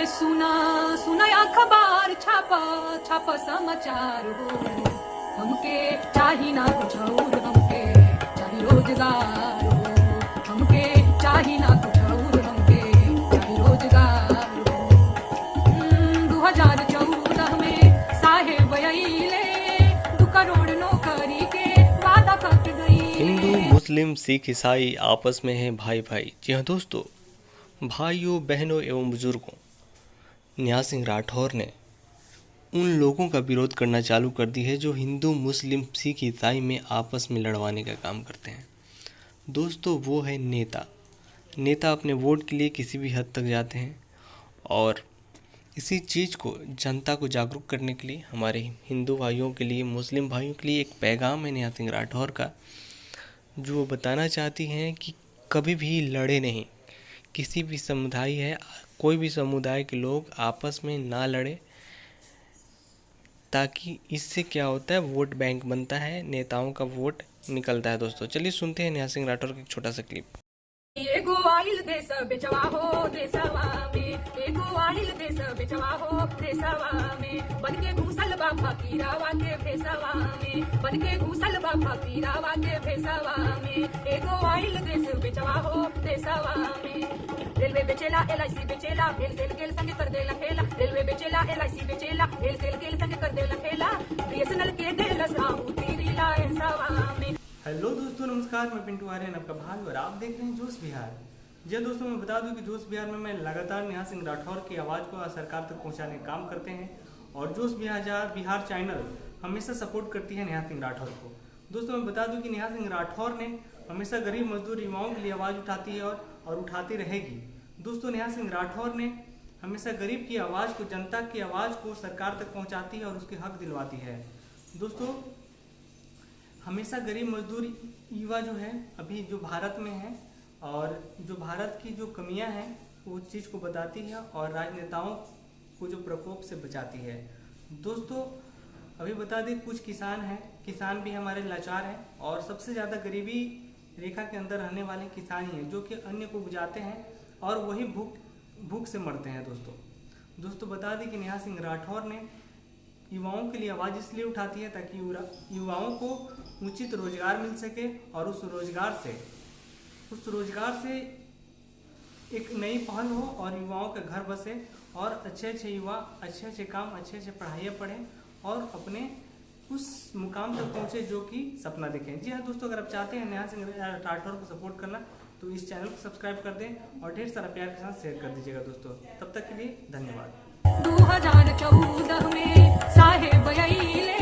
सुना सुना अखबार छापा छापा समाचार हो, हमके चाही ना कुछ और, हमके चाही रोजगार हो, हमके चाही ना कुछ और, हमके चाही रोजगार हो। 2014 में साहेब अइले 2 करोड़ नौकरी के वादा कर गई। हिंदू मुस्लिम सिख ईसाई आपस में हैं भाई भाई। जी हाँ दोस्तों, भाइयों बहनों एवं बुजुर्गों, नेहा सिंह राठौर ने उन लोगों का विरोध करना चालू कर दी है जो हिंदू मुस्लिम सिख ईसाई में आपस में लड़वाने का काम करते हैं। दोस्तों वो है नेता। नेता अपने वोट के लिए किसी भी हद तक जाते हैं और इसी चीज़ को जनता को जागरूक करने के लिए हमारे हिंदू भाइयों के लिए, मुस्लिम भाइयों के लिए एक पैगाम है नेहा सिंह राठौर का, जो वो बताना चाहती हैं कि कभी भी लड़े नहीं। किसी भी समुदाय है, कोई भी समुदाय के लोग आपस में ना लड़े, ताकि इससे क्या होता है, वोट बैंक बनता है, नेताओं का वोट निकलता है। दोस्तों चलिए सुनते हैं नेहा सिंह राठौर का एक छोटा सा क्लिप। एगो आइल देश बेचवा हो देशवा में, एगो आइल देश बेचवा हो देशवा में, बन के घुसल बा फकीरावा के भेसवा में, बन के घुसल बा फकीरावा के भेसवा में, एगो आइल देश बेचवा हो देशवा में। रेलवे बेचेला LIC बेचेला, भेल सेल गेल संग कर देला खेला, रेलवे बेचेला LIC बेचेला, भेल सेल गेल संग कर देला खेला, BSNL के देला साहू तेरी लायसवा में। हेलो दोस्तों, नमस्कार। मैं पिंटू आर्यन, आपका भाई, और आप देख रहे हैं जोश बिहार। जी दोस्तों, मैं बता दूं कि जोश बिहार में मैं लगातार नेहा सिंह राठौर की आवाज़ को सरकार तक पहुंचाने का काम करते हैं और जोश बिहार चैनल हमेशा सपोर्ट करती है नेहा सिंह राठौर को। दोस्तों मैं बता दूं कि नेहा सिंह राठौर ने हमेशा गरीब मजदूर युवाओं के लिए आवाज़ उठाती है और उठाती रहेगी। दोस्तों नेहा सिंह राठौर ने हमेशा गरीब की आवाज़ को, जनता की आवाज़ को सरकार तक पहुँचाती है और उसके हक दिलवाती है। दोस्तों हमेशा गरीब मजदूर युवा जो है अभी जो भारत में है और जो भारत की जो कमियां हैं वो चीज़ को बताती है और राजनेताओं को जो प्रकोप से बचाती है। दोस्तों अभी बता दें, कुछ किसान हैं, किसान भी हमारे लाचार हैं और सबसे ज़्यादा गरीबी रेखा के अंदर रहने वाले किसान ही हैं जो कि अन्य को बुझाते हैं और वही भूख से मरते हैं। दोस्तों बता दें कि नेहा सिंह राठौर ने युवाओं के लिए आवाज़ इसलिए उठाती है ताकि युवाओं को उचित रोजगार मिल सके और उस रोजगार से एक नई पहल हो और युवाओं का घर बसे और अच्छे युवा अच्छे काम, अच्छे पढ़ाइयाँ पढ़ें और अपने उस मुकाम तक पहुँचे जो कि सपना देखें। जी हाँ दोस्तों, अगर आप चाहते हैं नेहा सिंह राठौर को सपोर्ट करना तो इस चैनल को सब्सक्राइब कर दें और ढेर सारा प्यार के साथ शेयर कर दीजिएगा। दोस्तों तब तक के लिए धन्यवाद। 2014 में साहेब अइले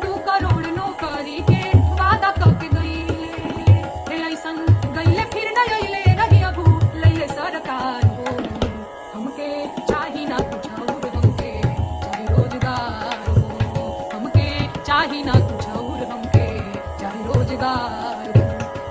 2 करोड़ नौकरी के वादा करके गइले, ऐसन गइले फिर न अइले, रहिया भूल लइले सरकार हो, हमके चाही ना कुछ और, हमके चाही रोजगार हो, हमके चाही ना कुछ और, हमके चाही रोजगार।